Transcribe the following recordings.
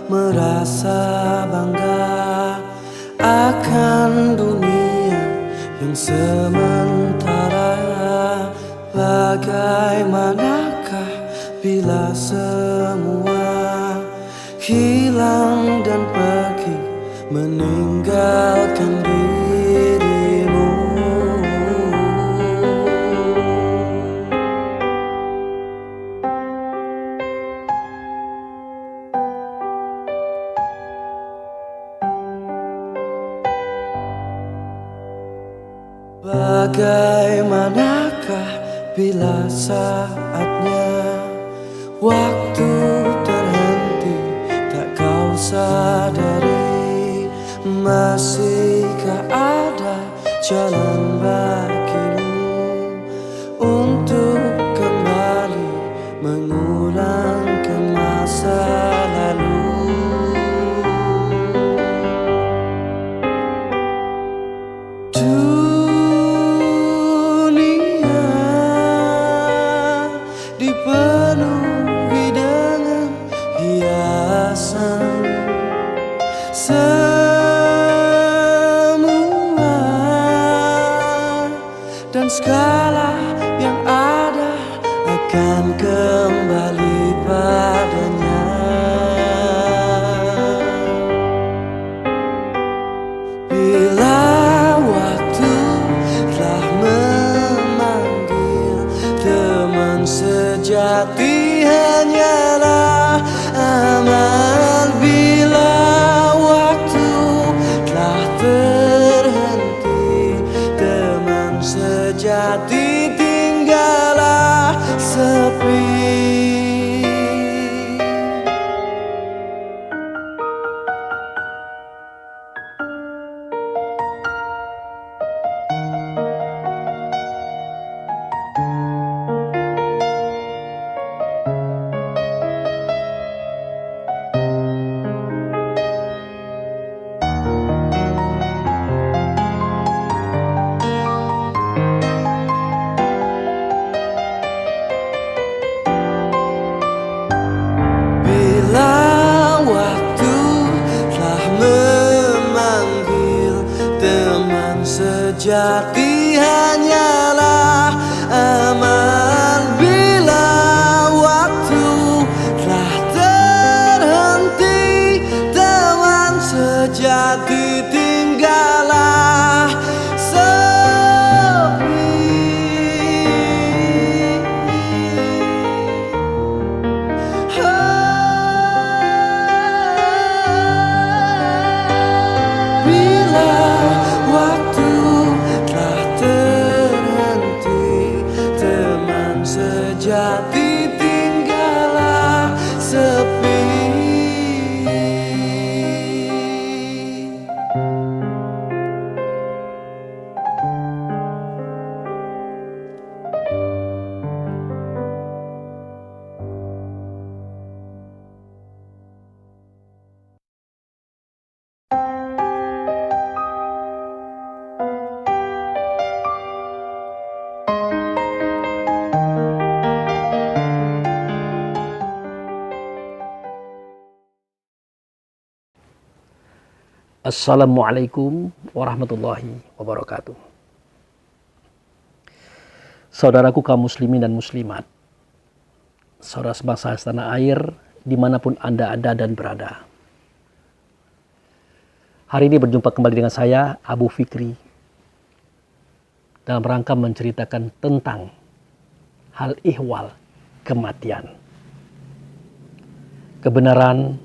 merasa bangga akan dunia yang sementara. Bagaimanakah bila semua hilang dan pergi meninggalkan dirimu? Bagaimanakah bila saatnya waktu terhenti, tak kau sadari? Masihkah ada jalan bagimu untuk kembali mengulangkan masa lalu? Dipenuhi dengan hiasan, semua dan segala yang ada akan kembali padanya. Bila waktu telah memanggil, teman sejati hanyalah amal. Bila waktu telah terhenti, teman sejati tinggallah sepi. Sejati hanyalah amal. Bila waktu telah terhenti, teman sejati tinggallah sepi. Bila waktu sejati tinggallah sepi. Assalamualaikum warahmatullahi wabarakatuh. Saudaraku kaum muslimin dan muslimat, saudara sebangsa setanah air dimanapun Anda ada dan berada. Hari ini berjumpa kembali dengan saya, Abu Fikri, dalam rangka menceritakan tentang hal ihwal kematian. Kebenaran,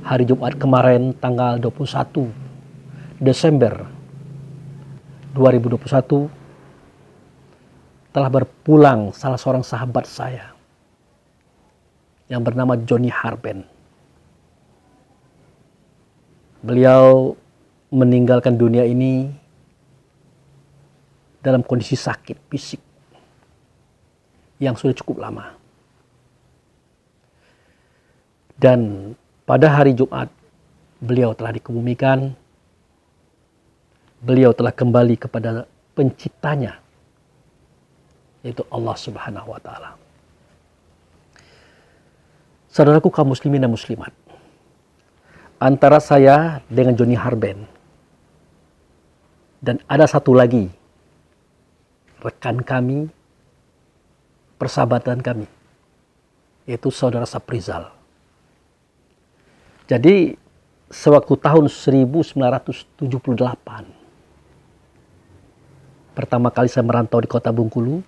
hari Jumat kemarin tanggal 21 Desember 2021 telah berpulang salah seorang sahabat saya yang bernama Johnny Harben. Beliau meninggalkan dunia ini dalam kondisi sakit fisik yang sudah cukup lama. Dan pada hari Jumat, beliau telah dikebumikan. Beliau telah kembali kepada penciptanya, yaitu Allah Subhanahu wa Ta'ala. Saudaraku kaum muslimin dan muslimat, antara saya dengan Johnny Harben. Dan ada satu lagi rekan kami, persahabatan kami, yaitu saudara Saprizal. Jadi sewaktu tahun 1978, pertama kali saya merantau di kota Bengkulu,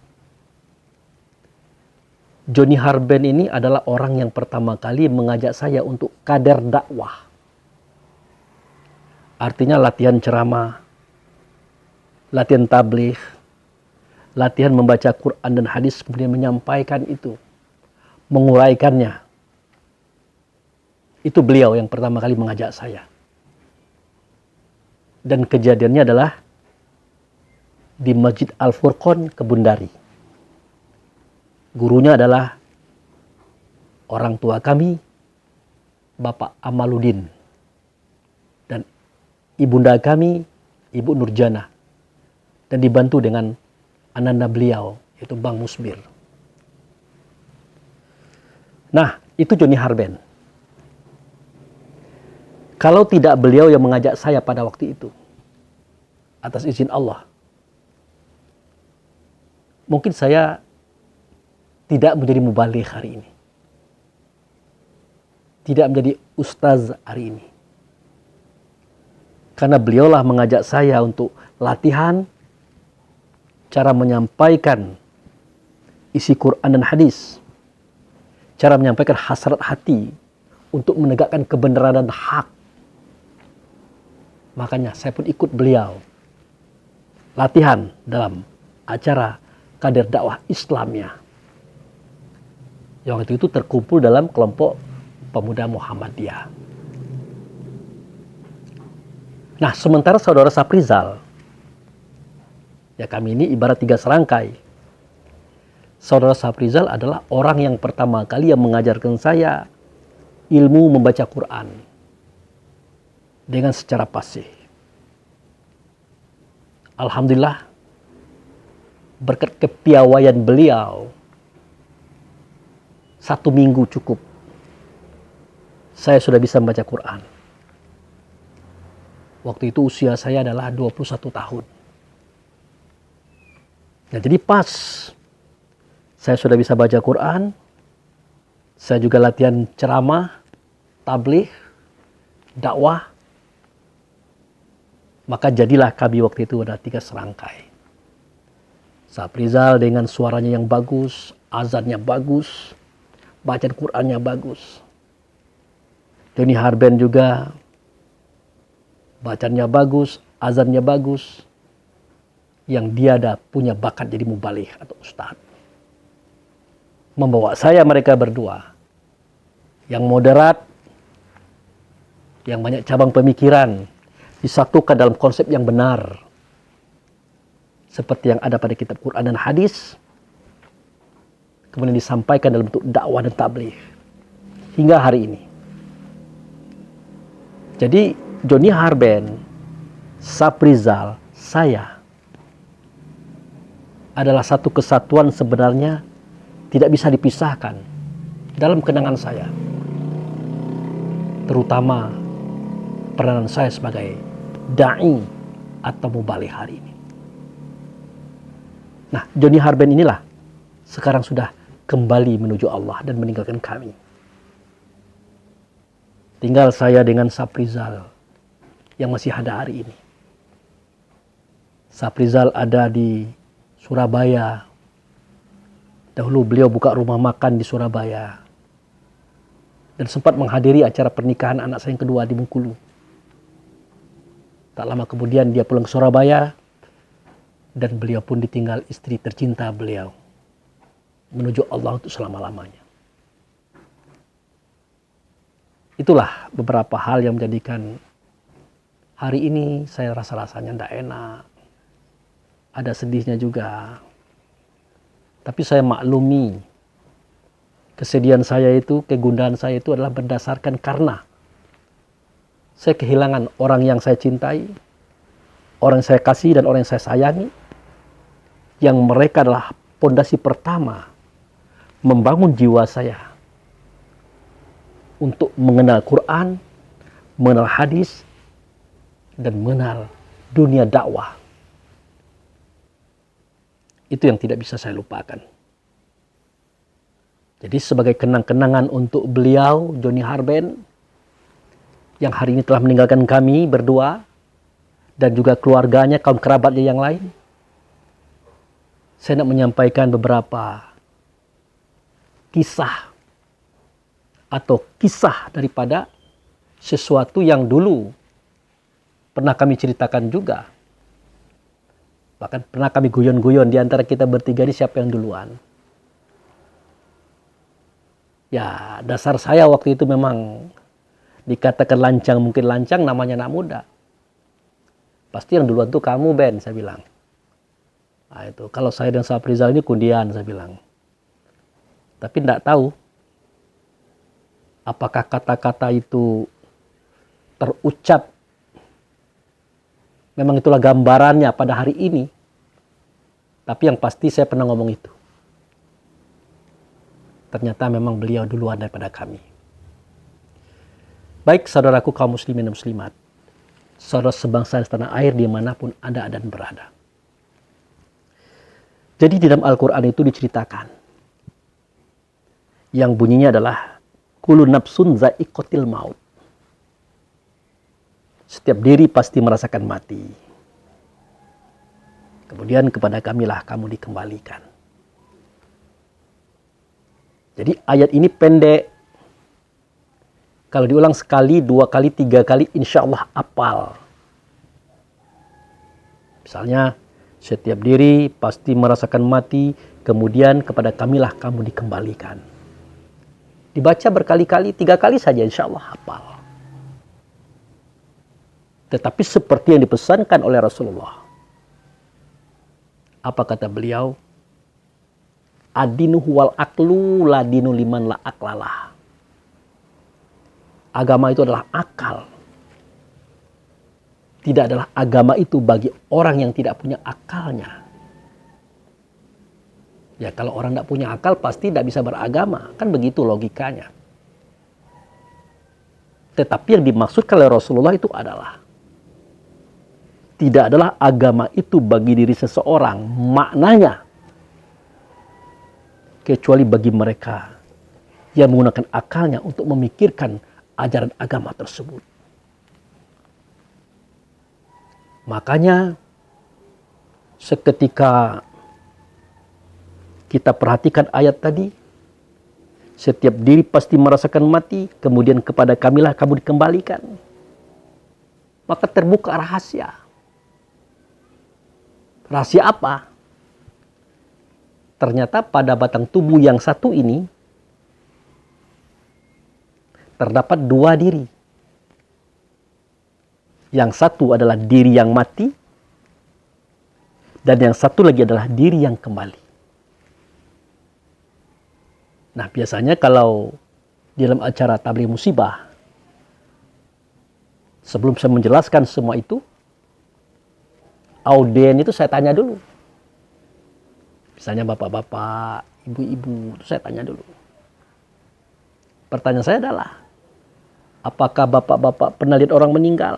Johnny Harben ini adalah orang yang pertama kali mengajak saya untuk kader dakwah. Artinya latihan ceramah, latihan tabligh, latihan membaca Quran dan hadis, kemudian menyampaikan itu, menguraikannya. Itu beliau yang pertama kali mengajak saya. Dan kejadiannya adalah di Masjid Al-Furqon, Kebundari. Gurunya adalah orang tua kami, Bapak Amaluddin. Dan ibunda kami, Ibu Nurjana. Dan dibantu dengan ananda beliau, yaitu Bang Musbir. Nah, itu Johnny Harben. Kalau tidak beliau yang mengajak saya pada waktu itu, atas izin Allah, mungkin saya tidak menjadi mubaligh hari ini. Tidak menjadi ustaz hari ini. Karena beliaulah mengajak saya untuk latihan cara menyampaikan isi Quran dan hadis, cara menyampaikan hasrat hati untuk menegakkan kebenaran dan hak. Makanya saya pun ikut beliau latihan dalam acara kader dakwah Islamnya. Yang itu terkumpul dalam kelompok pemuda Muhammadiyah. Nah, sementara saudara Saprizal, ya kami ini ibarat 3 serangkai. Saudara Saprizal adalah orang yang pertama kali yang mengajarkan saya ilmu membaca Quran dengan secara fasih. Alhamdulillah, berkat kepiawaian beliau, 1 minggu cukup saya sudah bisa membaca Quran. Waktu itu usia saya adalah 21 tahun. Nah, jadi pas saya sudah bisa baca Quran, saya juga latihan ceramah, tabligh, dakwah, maka jadilah kami waktu itu ada 3 serangkai. Saprizal dengan suaranya yang bagus, azannya bagus, bacaan Qurannya bagus. Johnny Harben juga bacaannya bagus, azannya bagus. Yang dia ada punya bakat jadi mubaligh atau ustadz. Membawa saya mereka berdua. Yang moderat, yang banyak cabang pemikiran, disatukan dalam konsep yang benar. Seperti yang ada pada kitab Quran dan hadis. Kemudian disampaikan dalam bentuk dakwah dan tabligh. Hingga hari ini. Jadi Johnny Harben, Saprizal, saya adalah satu kesatuan sebenarnya tidak bisa dipisahkan dalam kenangan saya. Terutama peranan saya sebagai da'i atau mubaligh hari ini. Nah, Johnny Harben inilah sekarang sudah kembali menuju Allah dan meninggalkan kami. Tinggal saya dengan Saprizal yang masih ada hari ini. Saprizal ada di Surabaya. Dahulu beliau buka rumah makan di Surabaya. Dan sempat menghadiri acara pernikahan anak saya yang kedua di Bengkulu. Tak lama kemudian dia pulang ke Surabaya. Dan beliau pun ditinggal istri tercinta beliau. Menuju Allah untuk selama-lamanya. Itulah beberapa hal yang menjadikan hari ini saya rasa-rasanya tidak enak. Ada sedihnya juga. Tapi saya maklumi kesedihan saya itu, kegundahan saya itu adalah berdasarkan karena saya kehilangan orang yang saya cintai, orang yang saya kasih dan orang yang saya sayangi, yang mereka adalah pondasi pertama membangun jiwa saya untuk mengenal Quran, mengenal hadis, dan mengenal dunia dakwah. Itu yang tidak bisa saya lupakan. Jadi sebagai kenang-kenangan untuk beliau, Johnny Harben, yang hari ini telah meninggalkan kami berdua, dan juga keluarganya, kaum kerabatnya yang lain, saya nak menyampaikan beberapa kisah atau kisah daripada sesuatu yang dulu pernah kami ceritakan juga. Bahkan pernah kami guyon-guyon di antara kita bertiga ini siapa yang duluan. Ya, dasar saya waktu itu memang dikatakan lancang, mungkin lancang, namanya anak muda. Pasti yang duluan tuh kamu, Ben, saya bilang. Nah itu, kalau saya dan Saprizal ini kundian, saya bilang. Tapi tidak tahu apakah kata-kata itu terucap, memang itulah gambarannya pada hari ini. Tapi yang pasti saya pernah ngomong itu. Ternyata memang beliau duluan daripada kami. Baik saudaraku kaum muslimin dan muslimat, saudara sebangsa setanah air dimanapun Anda dan berada. Jadi di dalam Al-Quran itu diceritakan, yang bunyinya adalah kullu nafsun za'iqatil maut. Setiap diri pasti merasakan mati. Kemudian kepada kamilah kamu dikembalikan. Jadi ayat ini pendek. Kalau diulang sekali, 2 kali, 3 kali, insya Allah hafal. Misalnya, setiap diri pasti merasakan mati, kemudian kepada kamilah kamu dikembalikan. Dibaca berkali-kali, 3 kali saja insya Allah hafal. Tetapi seperti yang dipesankan oleh Rasulullah. Apa kata beliau? Adinu wal aklu la dinu liman la aklalah. Agama itu adalah akal. Tidak adalah agama itu bagi orang yang tidak punya akalnya. Ya kalau orang tidak punya akal pasti tidak bisa beragama. Kan begitu logikanya. Tetapi yang dimaksudkan oleh Rasulullah itu adalah tidak adalah agama itu bagi diri seseorang. Maknanya kecuali bagi mereka yang menggunakan akalnya untuk memikirkan ajaran agama tersebut. Makanya seketika kita perhatikan ayat tadi, setiap diri pasti merasakan mati, kemudian kepada kamilah kamu dikembalikan. Maka terbuka rahasia. Rahasia apa? Ternyata pada batang tubuh yang satu ini terdapat 2 diri. Yang satu adalah diri yang mati dan yang satu lagi adalah diri yang kembali. Nah, biasanya kalau di dalam acara tabligh musibah, sebelum saya menjelaskan semua itu, audien itu saya tanya dulu. Misalnya bapak-bapak, ibu-ibu, saya tanya dulu. Pertanyaan saya adalah, apakah bapak-bapak pernah lihat orang meninggal?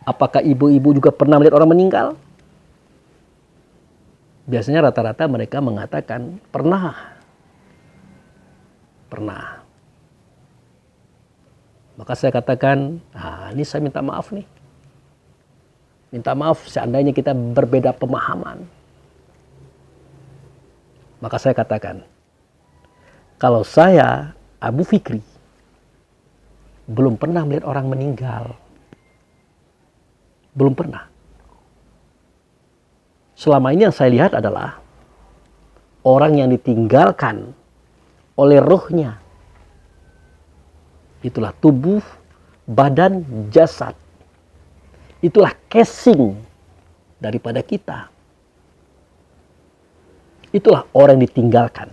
Apakah ibu-ibu juga pernah melihat orang meninggal? Biasanya rata-rata mereka mengatakan, pernah. Pernah. Maka saya katakan, ini saya minta maaf nih. Minta maaf seandainya kita berbeda pemahaman. Maka saya katakan, kalau saya, Abu Fikri, belum pernah melihat orang meninggal. Belum pernah. Selama ini yang saya lihat adalah orang yang ditinggalkan oleh rohnya. Itulah tubuh, badan, jasad. Itulah casing daripada kita. Itulah orang yang ditinggalkan.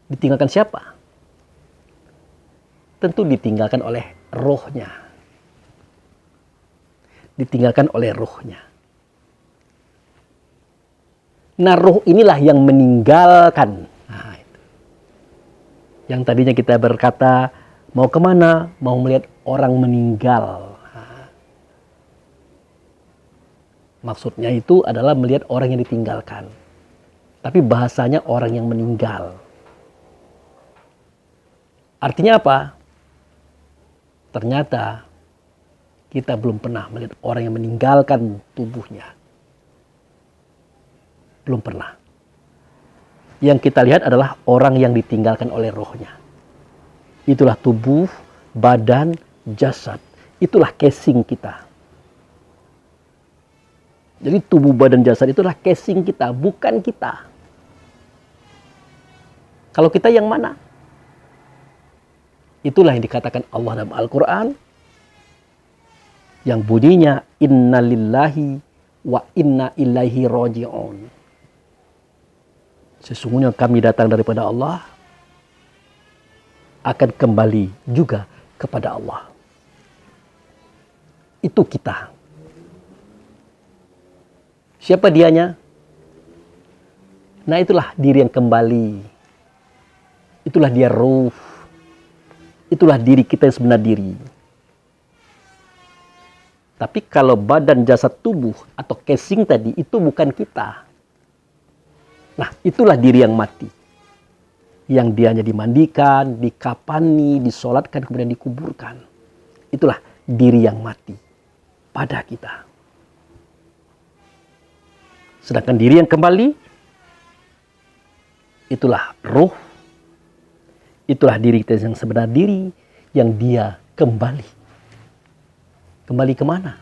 Ditinggalkan siapa? Tentu ditinggalkan oleh rohnya. Ditinggalkan oleh rohnya. Nah, roh inilah yang meninggalkan. Nah, itu. Yang tadinya kita berkata, mau kemana? Mau melihat orang meninggal. Maksudnya itu adalah melihat orang yang ditinggalkan. Tapi bahasanya orang yang meninggal. Artinya apa? Ternyata kita belum pernah melihat orang yang meninggalkan tubuhnya. Belum pernah. Yang kita lihat adalah orang yang ditinggalkan oleh rohnya. Itulah tubuh, badan, jasad. Itulah casing kita. Jadi tubuh, badan, jasad itulah casing kita, bukan kita. Kalau kita yang mana? Itulah yang dikatakan Allah dalam Al-Quran. Yang bunyinya, inna lillahi wa inna ilaihi raji'un. Sesungguhnya kami datang daripada Allah, akan kembali juga kepada Allah. Itu kita. Siapa dianya? Nah, itulah diri yang kembali. Itulah dia ruh. Itulah diri kita yang sebenar diri. Tapi kalau badan, jasad, tubuh atau casing tadi itu bukan kita. Nah, itulah diri yang mati. Yang dia hanya dimandikan, dikapani, disolatkan, kemudian dikuburkan. Itulah diri yang mati pada kita. Sedangkan diri yang kembali, itulah ruh, itulah diri kita yang sebenar diri, yang dia kembali. Kembali kemana?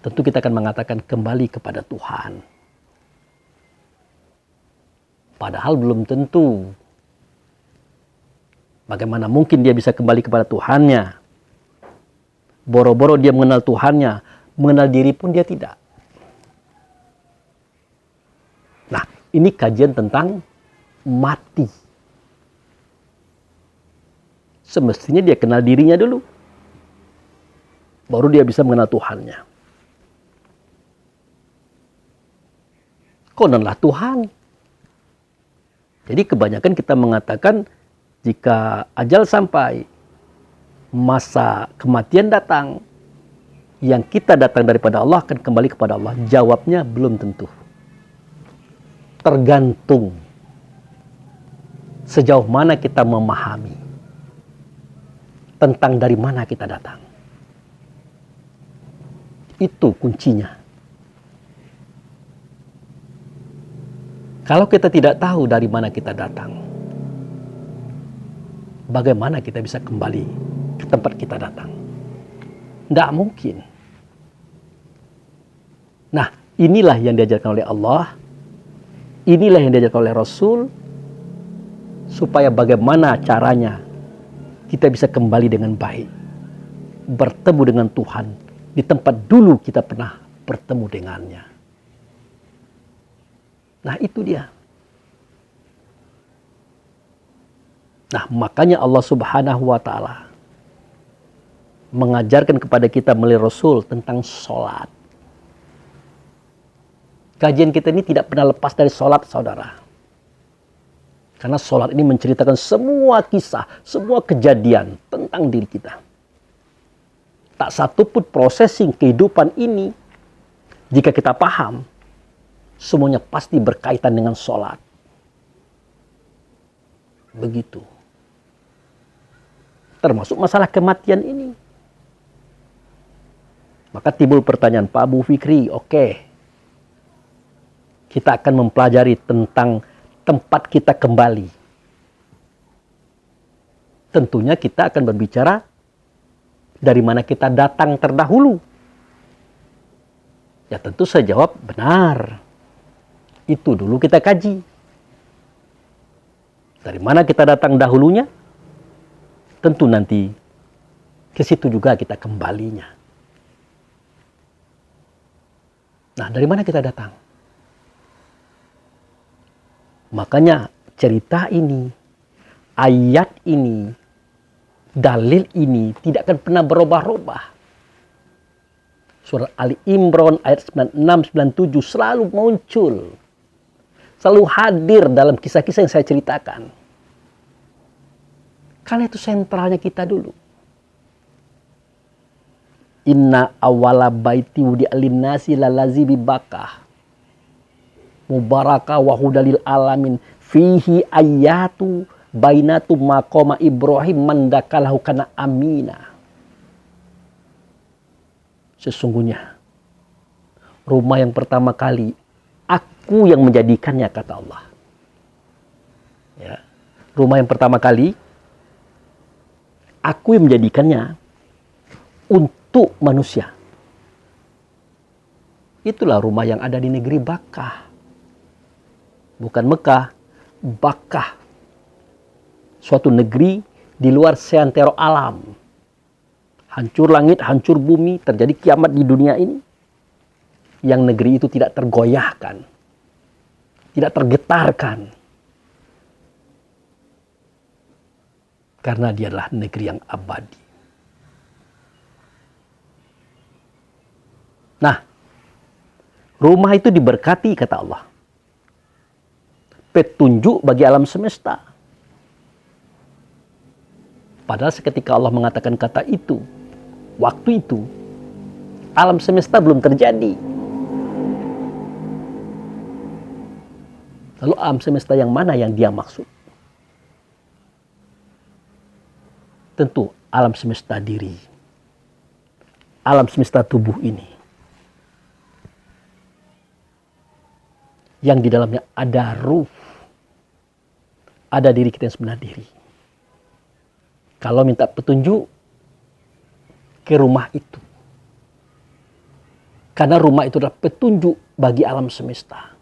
Tentu kita akan mengatakan kembali kepada Tuhan. Padahal belum tentu. Bagaimana mungkin dia bisa kembali kepada Tuhannya? Boro-boro dia mengenal Tuhannya, mengenal diri pun dia tidak. Nah, ini kajian tentang mati. Semestinya dia kenal dirinya dulu. Baru dia bisa mengenal Tuhannya. Kononlah Tuhan. Jadi kebanyakan kita mengatakan jika ajal sampai, masa kematian datang, yang kita datang daripada Allah akan kembali kepada Allah. Jawabnya belum tentu. Tergantung sejauh mana kita memahami tentang dari mana kita datang. Itu kuncinya. Kalau kita tidak tahu dari mana kita datang, bagaimana kita bisa kembali ke tempat kita datang? Tidak mungkin. Nah, inilah yang diajarkan oleh Allah. Inilah yang diajarkan oleh Rasul, supaya bagaimana caranya kita bisa kembali dengan baik, bertemu dengan Tuhan di tempat dulu kita pernah bertemu dengannya. Nah, itu dia. Nah, makanya Allah Subhanahu wa Ta'ala mengajarkan kepada kita melalui Rasul tentang sholat. Kajian kita ini tidak pernah lepas dari sholat, saudara. Karena sholat ini menceritakan semua kisah, semua kejadian tentang diri kita. Tak satu pun processing kehidupan ini, jika kita paham, semuanya pasti berkaitan dengan sholat. Begitu. Termasuk masalah kematian ini. Maka timbul pertanyaan, Pak Abu Fikri, oke. Kita akan mempelajari tentang tempat kita kembali. Tentunya kita akan berbicara dari mana kita datang terdahulu. Ya tentu saya jawab benar. Itu dulu kita kaji. Dari mana kita datang dahulunya? Tentu nanti ke situ juga kita kembalinya. Nah, dari mana kita datang? Makanya cerita ini, ayat ini, dalil ini tidak akan pernah berubah-ubah. Surah Ali Imran ayat 96-97 selalu muncul. Selalu hadir dalam kisah-kisah yang saya ceritakan. Karena itu sentralnya kita dulu. Inna awala baiti wudi'a linnasi lalazi bibakah mubarakah wa hudalil alamin fihi ayatu bainatu maqama Ibrahim mandakalahu kana amina. Sesungguhnya rumah yang pertama kali aku yang menjadikannya, kata Allah. Ya. Rumah yang pertama kali aku yang menjadikannya untuk manusia. Itulah rumah yang ada di negeri Bakkah. Bukan Mekah, Bakkah. Suatu negeri di luar seantero alam. Hancur langit, hancur bumi, terjadi kiamat di dunia ini. Yang negeri itu tidak tergoyahkan. Tidak tergetarkan. Karena dia adalah negeri yang abadi. Nah, rumah itu diberkati, kata Allah. Petunjuk bagi alam semesta. Padahal seketika Allah mengatakan kata itu, waktu itu, alam semesta belum terjadi. Lalu alam semesta yang mana yang dia maksud? Tentu alam semesta diri. Alam semesta tubuh ini. Yang di dalamnya ada ruh. Ada diri kita yang sebenarnya diri. Kalau minta petunjuk ke rumah itu. Karena rumah itu adalah petunjuk bagi alam semesta.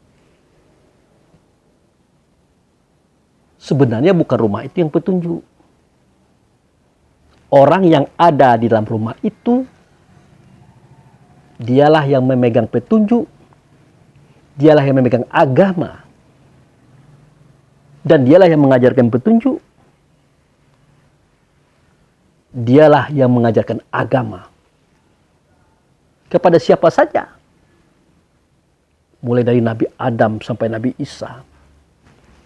Sebenarnya bukan rumah itu yang petunjuk. Orang yang ada di dalam rumah itu, dialah yang memegang petunjuk, dialah yang memegang agama, dan dialah yang mengajarkan petunjuk, dialah yang mengajarkan agama kepada siapa saja, mulai dari Nabi Adam sampai Nabi Isa,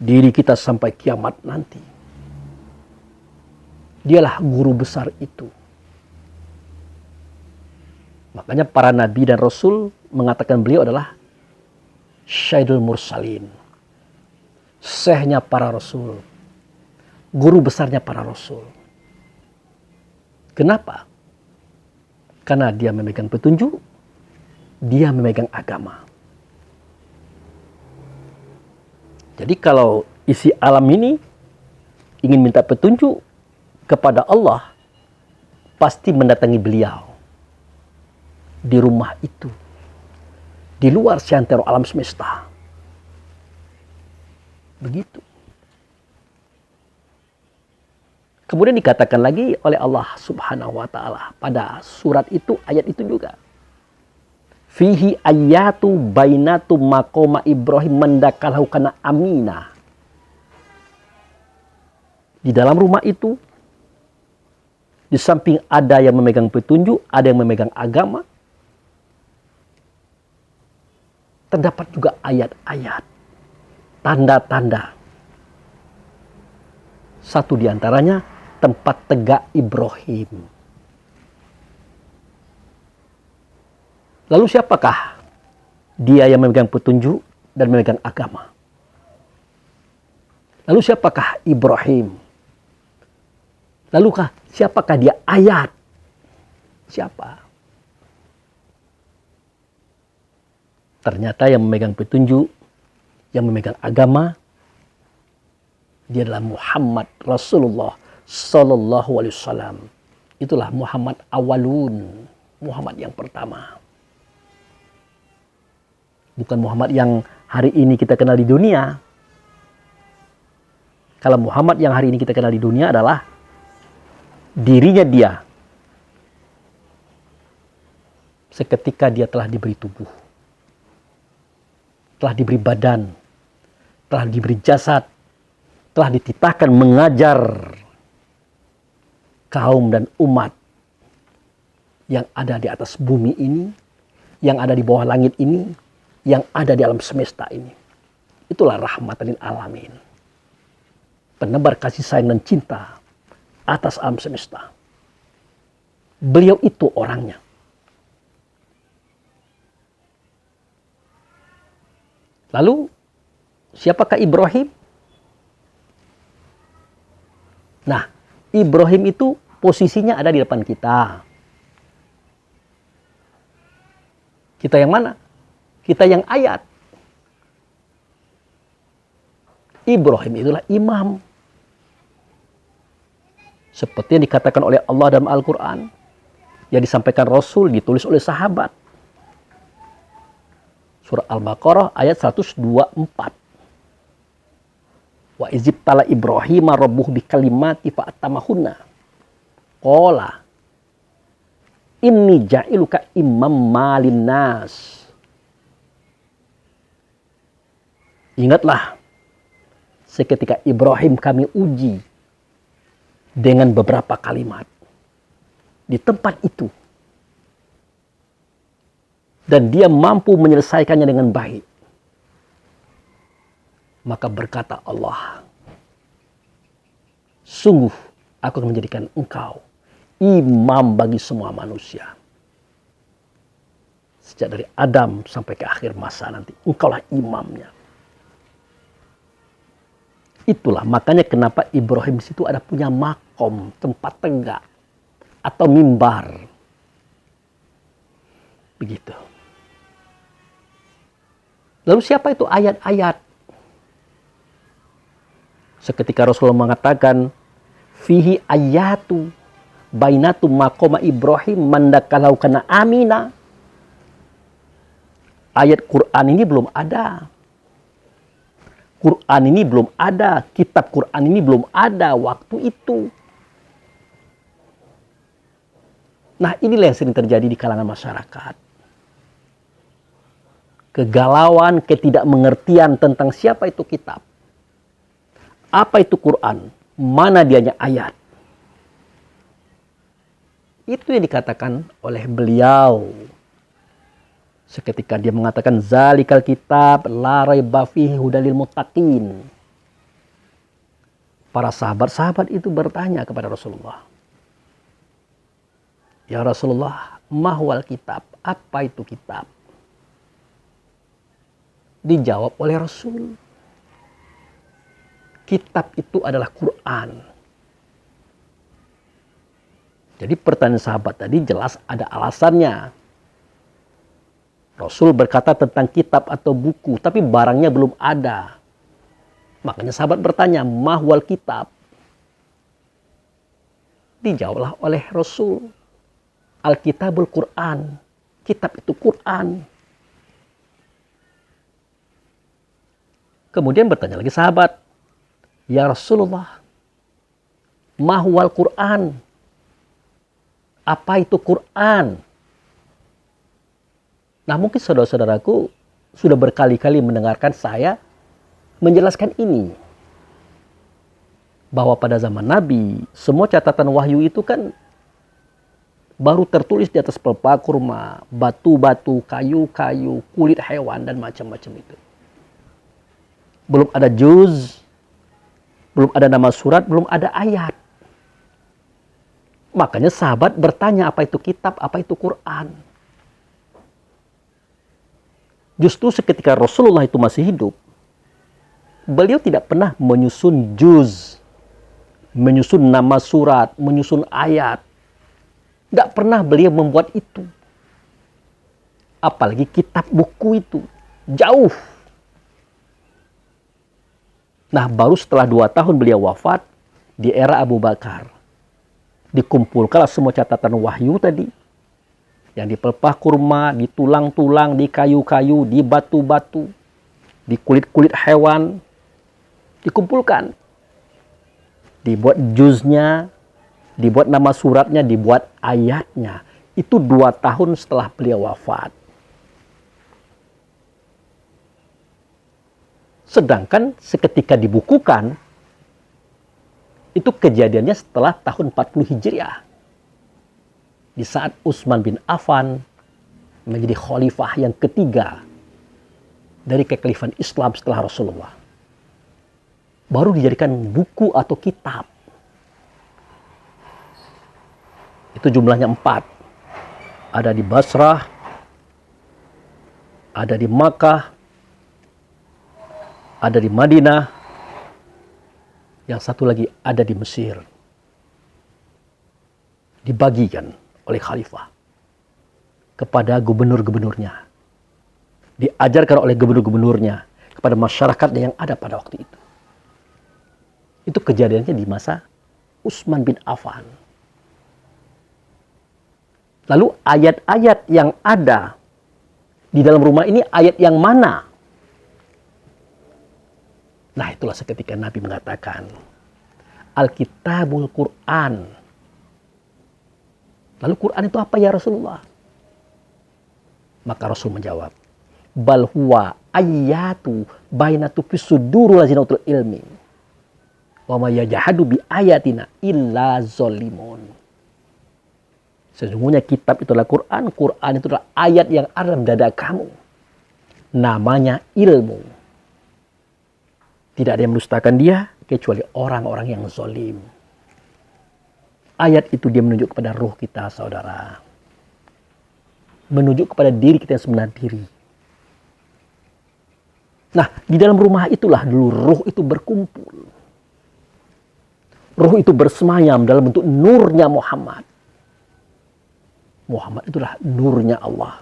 diri kita sampai kiamat nanti. Dialah guru besar itu. Makanya para nabi dan rasul mengatakan beliau adalah Syaidul Mursalin. Syekhnya para rasul. Guru besarnya para rasul. Kenapa? Karena dia memegang petunjuk, dia memegang agama. Jadi kalau isi alam ini ingin minta petunjuk kepada Allah, pasti mendatangi beliau di rumah itu, di luar seantero alam semesta. Begitu. Kemudian dikatakan lagi oleh Allah Subhanahu wa taala pada surat itu, ayat itu juga. Fihi ayatu bainatu maqama Ibrahim mandakalahu kana amina. Di dalam rumah itu, di samping ada yang memegang petunjuk, ada yang memegang agama, terdapat juga ayat-ayat, tanda-tanda. Satu di antaranya tempat tegak Ibrahim. Lalu siapakah dia yang memegang petunjuk dan memegang agama? Lalu siapakah Ibrahim? Lalu siapakah dia ayat? Siapa? Ternyata yang memegang petunjuk, yang memegang agama, dia adalah Muhammad Rasulullah Sallallahu Alaihi Wasallam. Itulah Muhammad awalun, Muhammad yang pertama. Bukan Muhammad yang hari ini kita kenal di dunia. Kalau Muhammad yang hari ini kita kenal di dunia adalah dirinya dia seketika dia telah diberi tubuh, telah diberi badan, telah diberi jasad, telah dititahkan mengajar kaum dan umat yang ada di atas bumi ini, yang ada di bawah langit ini, yang ada di alam semesta ini. Itulah rahmatan lil alamin. Penebar kasih sayang dan cinta atas alam semesta. Beliau itu orangnya. Lalu, siapakah Ibrahim? Nah, Ibrahim itu posisinya ada di depan kita. Kita yang mana? Kita yang ayat. Ibrahim itulah imam. Seperti yang dikatakan oleh Allah dalam Al-Quran. Yang disampaikan Rasul, ditulis oleh sahabat. Surah Al-Baqarah ayat 124. Wa izibtala Ibrahim rabbuh bikalimati fa'atamahunna. Qala inni ja'iluka imam malin nas. Ingatlah, seketika Ibrahim kami uji dengan beberapa kalimat di tempat itu. Dan dia mampu menyelesaikannya dengan baik. Maka berkata Allah, sungguh aku akan menjadikan engkau imam bagi semua manusia. Sejak dari Adam sampai ke akhir masa nanti, engkaulah imamnya. Itulah makanya kenapa Ibrahim di situ ada punya makom, tempat tegak atau mimbar. Begitu. Lalu siapa itu ayat-ayat? Seketika Rasulullah mengatakan, fihi ayatu bainatu maqama Ibrahim mandakalau kana amina. Ayat Quran ini belum ada. Quran ini belum ada. Kitab Quran ini belum ada waktu itu. Nah, inilah yang sering terjadi di kalangan masyarakat. Kegalauan, ketidakmengertian tentang siapa itu kitab. Apa itu Quran? Mana dianya ayat? Itu yang dikatakan oleh beliau. Seketika dia mengatakan zalikal kitab la raiba fihi hudalil muttaqin. Para sahabat-sahabat itu bertanya kepada Rasulullah. Ya Rasulullah, mahwal kitab? Apa itu kitab? Dijawab oleh Rasul. Kitab itu adalah Quran. Jadi pertanyaan sahabat tadi jelas ada alasannya. Rasul berkata tentang kitab atau buku, tapi barangnya belum ada. Makanya sahabat bertanya, mahwal kitab? Dijawablah oleh Rasul. Alkitabul Quran. Kitab itu Quran. Kemudian bertanya lagi sahabat, ya Rasulullah, mahwal Quran? Apa itu Quran? Nah, mungkin saudara-saudaraku sudah berkali-kali mendengarkan saya menjelaskan ini. Bahwa pada zaman Nabi, semua catatan wahyu itu kan baru tertulis di atas pelepah kurma, batu-batu, kayu-kayu, kulit hewan, dan macam-macam itu. Belum ada juz, belum ada nama surat, belum ada ayat. Makanya sahabat bertanya apa itu kitab, apa itu Quran. Justru seketika Rasulullah itu masih hidup, beliau tidak pernah menyusun juz, menyusun nama surat, menyusun ayat. Tidak pernah beliau membuat itu. Apalagi kitab buku itu. Jauh. Nah, baru setelah 2 tahun beliau wafat, di era Abu Bakar, dikumpulkanlah semua catatan wahyu tadi. Yang di pelepah kurma, di tulang-tulang, di kayu-kayu, di batu-batu, di kulit-kulit hewan. Dikumpulkan. Dibuat juznya, dibuat nama suratnya, dibuat ayatnya. Itu 2 tahun setelah beliau wafat. Sedangkan seketika dibukukan, itu kejadiannya setelah tahun 40 Hijriah. Di saat Utsman bin Affan menjadi khalifah yang ketiga dari kekhalifahan Islam setelah Rasulullah. Baru dijadikan buku atau kitab. Itu jumlahnya 4. Ada di Basrah, ada di Makkah, ada di Madinah, yang satu lagi ada di Mesir. Dibagikan oleh khalifah kepada gubernur-gubernurnya. Diajarkan oleh gubernur-gubernurnya kepada masyarakat yang ada pada waktu itu. Itu kejadiannya di masa Utsman bin Affan. Lalu ayat-ayat yang ada di dalam rumah ini ayat yang mana? Nah, itulah seketika Nabi mengatakan, Alkitabul Quran. Lalu Quran itu apa ya Rasulullah? Maka Rasul menjawab, bal huwa ayatu bainatu fisudurul lazinatul ilmi wa ma yajhadu bi ayatina illa zalimun. Sesungguhnya kitab itulah Quran, Quran itu adalah ayat yang ada dalam dada kamu. Namanya ilmu. Tidak ada yang mendustakan dia kecuali orang-orang yang zalim. Ayat itu dia menunjuk kepada ruh kita, saudara. Menunjuk kepada diri kita yang sebenarnya diri. Nah, di dalam rumah itulah dulu ruh itu berkumpul. Ruh itu bersemayam dalam bentuk nurnya Muhammad. Muhammad itulah nurnya Allah.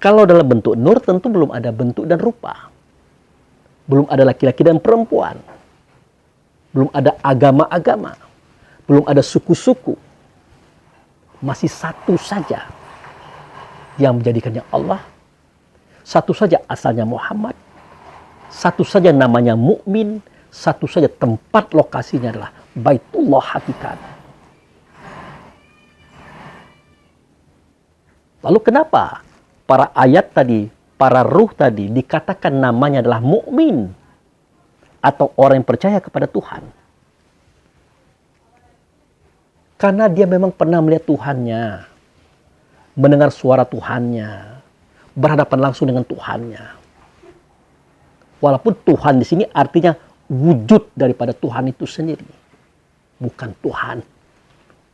Kalau dalam bentuk nur tentu belum ada bentuk dan rupa. Belum ada laki-laki dan perempuan. Belum ada agama-agama. Belum ada suku-suku. Masih satu saja yang menjadikannya Allah. Satu saja asalnya Muhammad. Satu saja namanya mukmin. Satu saja tempat lokasinya adalah Baitullah hakikat. Lalu kenapa para ayat tadi, para ruh tadi dikatakan namanya adalah mukmin? Atau orang yang percaya kepada Tuhan. Karena dia memang pernah melihat Tuhannya. Mendengar suara Tuhannya. Berhadapan langsung dengan Tuhannya. Walaupun Tuhan di sini artinya wujud daripada Tuhan itu sendiri. Bukan Tuhan.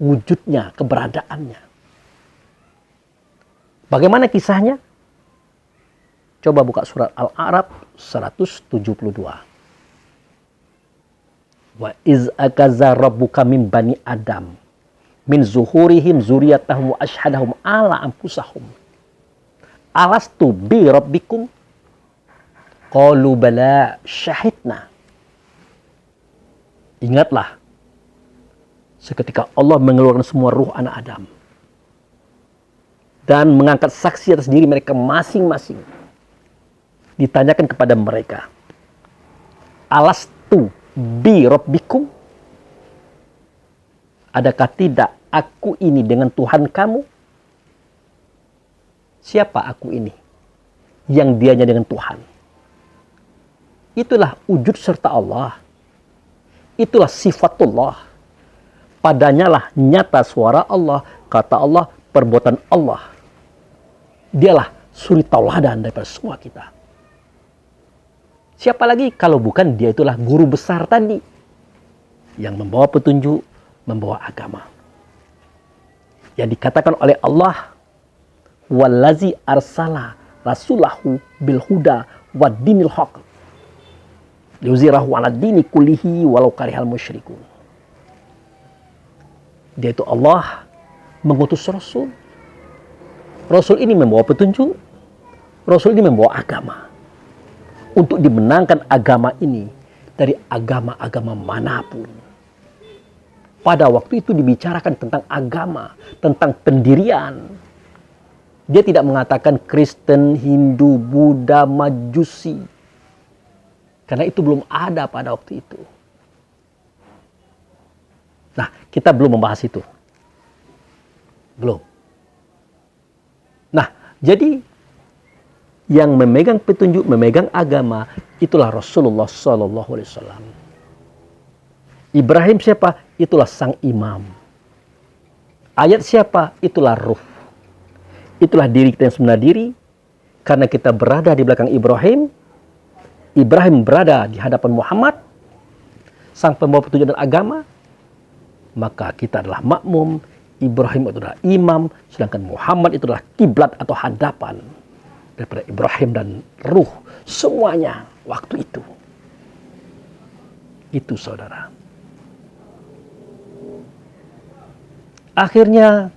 Wujudnya, keberadaannya. Bagaimana kisahnya? Coba buka surat Al-A'raf 172. Wa iz akaza rabbuka min bani Adam min zuhurihim zuriyatahum wa ashhadahum ala anfusahum alastu bi rabbikum qalu bala syahidna. Ingatlah seketika Allah mengeluarkan semua ruh anak Adam dan mengangkat saksi atas diri mereka masing-masing. Ditanyakan kepada mereka, alastu bi rabbikum, adakah tidak aku ini dengan Tuhan kamu? Siapa aku ini? Yang dianya dengan Tuhan. Itulah wujud serta Allah. Itulah sifatullah. Padanya lah nyata suara Allah, kata Allah, perbuatan Allah. Dialah suri tauladan daripada semua kita. Siapa lagi kalau bukan dia itulah guru besar tadi. Yang membawa petunjuk, membawa agama. Yang dikatakan oleh Allah, wallazi arsala rasulahu bil huda wad dinil haq liyuzhirahu 'ala dini kullihi walau karihal musyrikun. Dia itu Allah mengutus Rasul. Rasul ini membawa petunjuk. Rasul ini membawa agama. Untuk dimenangkan agama ini dari agama-agama manapun. Pada waktu itu dibicarakan tentang agama, tentang pendirian. Dia tidak mengatakan Kristen, Hindu, Buddha, Majusi. Karena itu belum ada pada waktu itu. Nah, kita belum membahas itu. Belum. Nah, jadi yang memegang petunjuk, memegang agama, itulah Rasulullah SAW. Ibrahim siapa? Itulah sang imam. Ayat siapa? Itulah ruh. Itulah diri kita yang sebenarnya diri. Karena kita berada di belakang Ibrahim. Ibrahim berada di hadapan Muhammad, sang pembawa petunjuk dan agama. maka kita adalah makmum, Ibrahim itu adalah imam, sedangkan Muhammad itu adalah kiblat atau hadapan daripada Ibrahim dan ruh semuanya waktu itu. Itu saudara. Akhirnya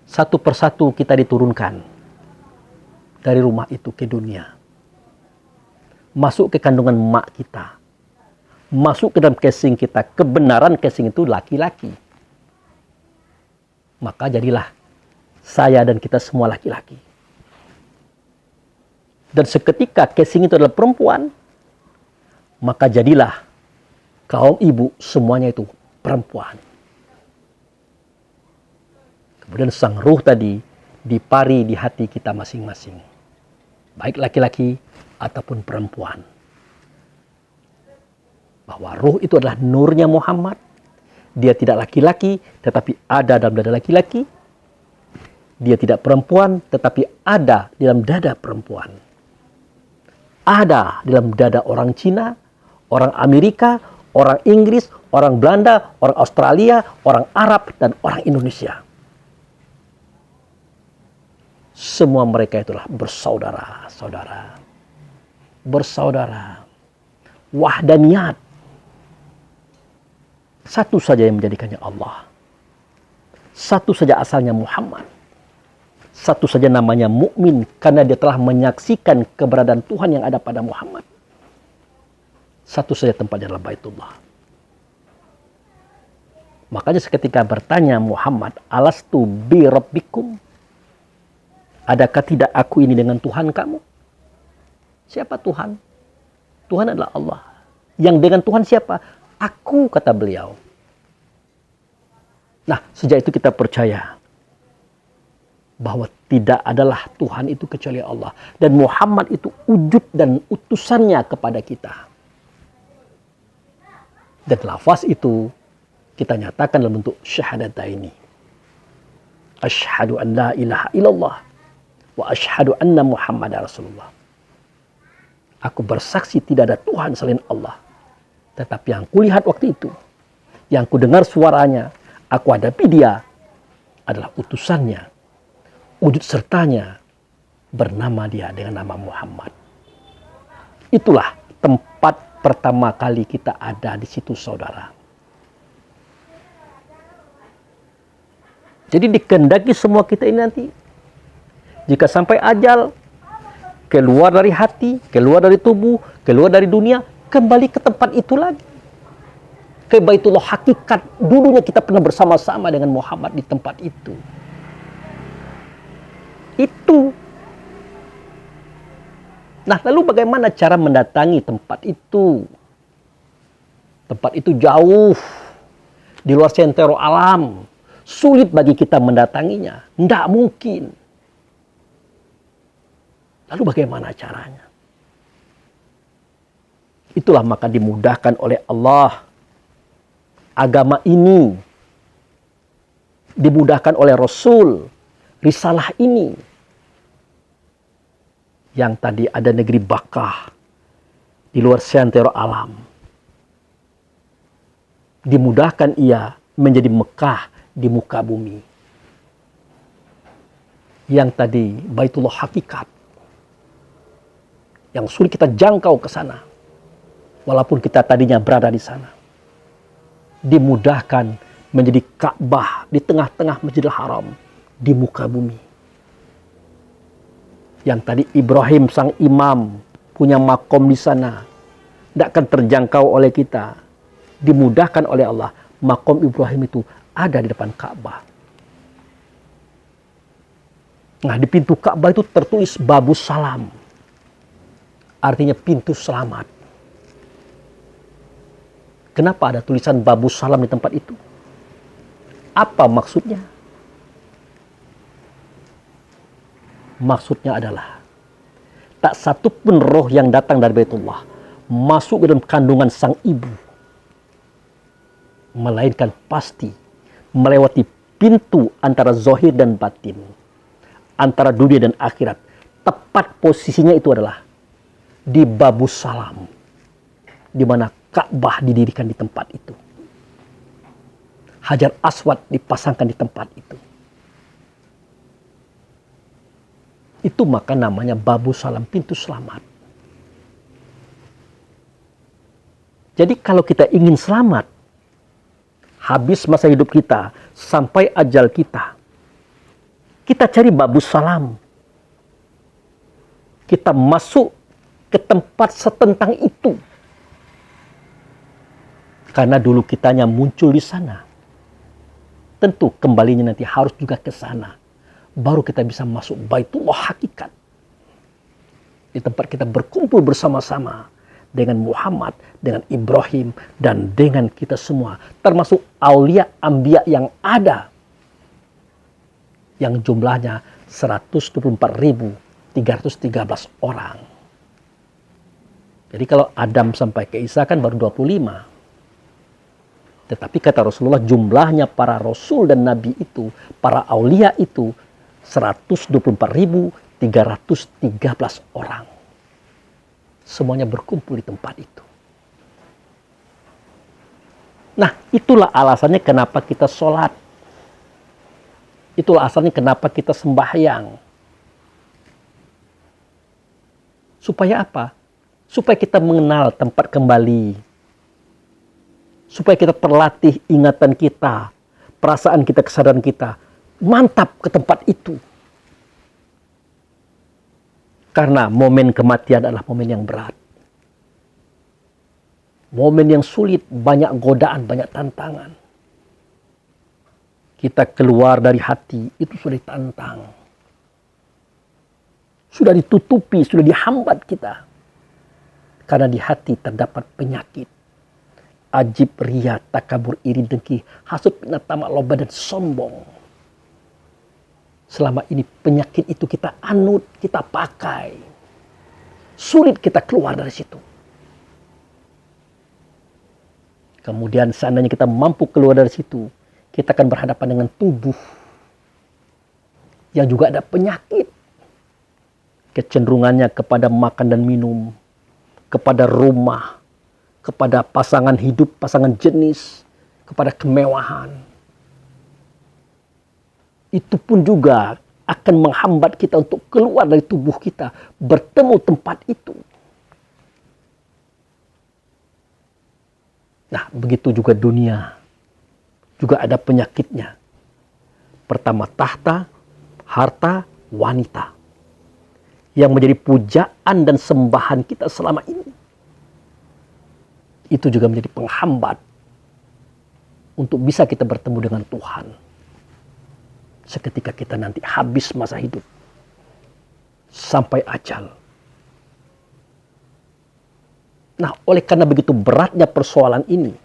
satu persatu kita diturunkan dari rumah itu ke dunia. Masuk ke kandungan mak kita. Masuk ke dalam casing kita. Kebenaran casing itu laki-laki. Maka jadilah saya dan kita semua laki-laki. Dan seketika casing itu adalah perempuan, maka jadilah kaum ibu semuanya itu perempuan. Kemudian sang ruh tadi dipari di hati kita masing-masing. Baik laki-laki ataupun perempuan. Bahwa ruh itu adalah nurnya Muhammad. Dia tidak laki-laki tetapi ada dalam dada laki-laki. Dia tidak perempuan tetapi ada di dalam dada perempuan. Ada di dalam dada orang Cina, orang Amerika, orang Inggris, orang Belanda, orang Australia, orang Arab, dan orang Indonesia. Semua mereka itulah bersaudara-saudara. Bersaudara. Wahdaniyat. Satu saja yang menjadikannya Allah. Satu saja asalnya Muhammad. Satu saja namanya mukmin karena dia telah menyaksikan keberadaan Tuhan yang ada pada Muhammad. Satu saja tempatnya adalah Baitullah. Makanya seketika bertanya Muhammad, alastu bi rabbikum? Adakah tidak aku ini dengan Tuhan kamu? Siapa Tuhan? Tuhan adalah Allah. Yang dengan Tuhan siapa? Aku, kata beliau. Nah, sejak itu kita percaya bahwa tidak adalah Tuhan itu kecuali Allah. Dan Muhammad itu wujud dan utusannya kepada kita. Dan lafaz itu kita nyatakan dalam bentuk syahadataini. Asyhadu an la ilaha illallah wa asyhadu anna Muhammadar Rasulullah. Aku bersaksi tidak ada Tuhan selain Allah. Tetapi yang kulihat waktu itu, yang kudengar suaranya, aku hadapi dia, adalah utusannya, wujud sertanya, bernama dia dengan nama Muhammad. Itulah tempat pertama kali kita ada di situ, saudara. Jadi dikehendaki semua kita ini nanti, jika sampai ajal, keluar dari hati, keluar dari tubuh, keluar dari dunia, kembali ke tempat itu lagi. Ke Baitullah hakikat. Dulunya kita pernah bersama-sama dengan Muhammad di tempat itu. Itu. Nah, lalu bagaimana cara mendatangi tempat itu? Tempat itu jauh. Di luar sentero alam. Sulit bagi kita mendatanginya. Tidak mungkin. Lalu bagaimana caranya? Itulah maka dimudahkan oleh Allah. Agama ini dimudahkan oleh Rasul. Risalah ini. Yang tadi ada negeri Bakkah. Di luar sentero alam. Dimudahkan ia menjadi Mekah di muka bumi. Yang tadi Baitullah hakikat. Yang sulit kita jangkau ke sana. Walaupun kita tadinya berada di sana. Dimudahkan menjadi Ka'bah di tengah-tengah Masjidil Haram. Di muka bumi. Yang tadi Ibrahim sang imam punya makom di sana. Tidak akan terjangkau oleh kita. Dimudahkan oleh Allah. Makom Ibrahim itu ada di depan Ka'bah. Nah, di pintu Ka'bah itu tertulis Babus Salam. Artinya pintu selamat. Kenapa ada tulisan Babus Salam di tempat itu? Apa maksudnya? Maksudnya adalah tak satu pun roh yang datang dari Baitullah masuk ke dalam kandungan sang ibu. Melainkan pasti melewati pintu antara zahir dan batin. Antara dunia dan akhirat. Tepat posisinya itu adalah di Babus Salam. Di mana Ka'bah didirikan di tempat itu. Hajar Aswad dipasangkan di tempat itu. Itu maka namanya Babu Salam, pintu selamat. Jadi kalau kita ingin selamat, habis masa hidup kita, sampai ajal kita, kita cari Babu Salam. Kita masuk ke tempat setentang itu. Karena dulu kitanya muncul di sana. Tentu kembalinya nanti harus juga ke sana. Baru kita bisa masuk Baitullah hakikat. Di tempat kita berkumpul bersama-sama dengan Muhammad, dengan Ibrahim, dan dengan kita semua. Termasuk aulia anbiya yang ada. Yang jumlahnya 124.313 orang. Jadi kalau Adam sampai ke Isa kan baru 25. Tetapi kata Rasulullah jumlahnya para Rasul dan Nabi itu, para aulia itu 124.313 orang. Semuanya berkumpul di tempat itu. Nah, itulah alasannya kenapa kita sholat. Itulah alasannya kenapa kita sembahyang. Supaya apa? Supaya kita mengenal tempat kembali. Supaya kita terlatih ingatan kita, perasaan kita, kesadaran kita. Mantap ke tempat itu. Karena momen kematian adalah momen yang berat. Momen yang sulit, banyak godaan, banyak tantangan. Kita keluar dari hati, itu sudah ditantang. Sudah ditutupi, sudah dihambat kita. Karena di hati terdapat penyakit. Ajib, ria, takabur, iri, dengki, hasud, fitnah, tamak, loba, dan sombong. Selama ini penyakit itu kita anut, kita pakai. Sulit kita keluar dari situ. Kemudian seandainya kita mampu keluar dari situ, kita akan berhadapan dengan tubuh yang juga ada penyakit. Kecenderungannya kepada makan dan minum, kepada rumah, kepada pasangan hidup, pasangan jenis, kepada kemewahan. Itu pun juga akan menghambat kita untuk keluar dari tubuh kita, bertemu tempat itu. Nah, begitu juga dunia. Juga ada penyakitnya. Pertama tahta, harta, wanita. Yang menjadi pujaan dan sembahan kita selama ini. Itu juga menjadi penghambat untuk bisa kita bertemu dengan Tuhan. Seketika kita nanti habis masa hidup. Sampai ajal. Nah, oleh karena begitu beratnya persoalan ini,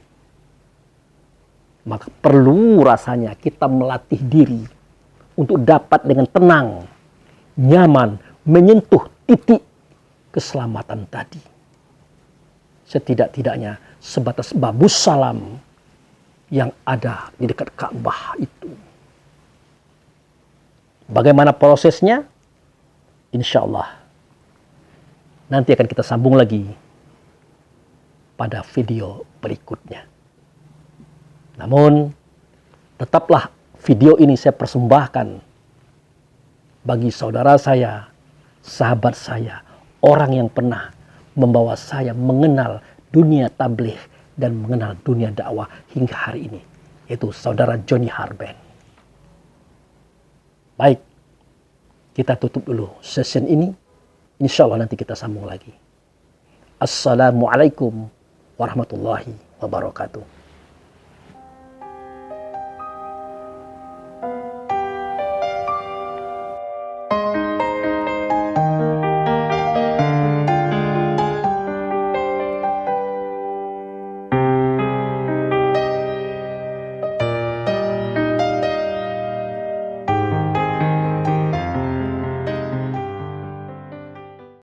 maka perlu rasanya kita melatih diri untuk dapat dengan tenang, nyaman, menyentuh titik keselamatan tadi. Setidak-tidaknya sebatas Babu Salam yang ada di dekat Ka'bah itu. Bagaimana prosesnya? Insya Allah nanti akan kita sambung lagi pada video berikutnya. Namun tetaplah video ini saya persembahkan bagi saudara saya, sahabat saya, orang yang pernah membawa saya mengenal dunia tabligh dan mengenal dunia dakwah hingga hari ini, yaitu saudara Johnny Harben. Baik, kita tutup dulu session ini. Insya Allah nanti kita sambung lagi. Assalamualaikum warahmatullahi wabarakatuh.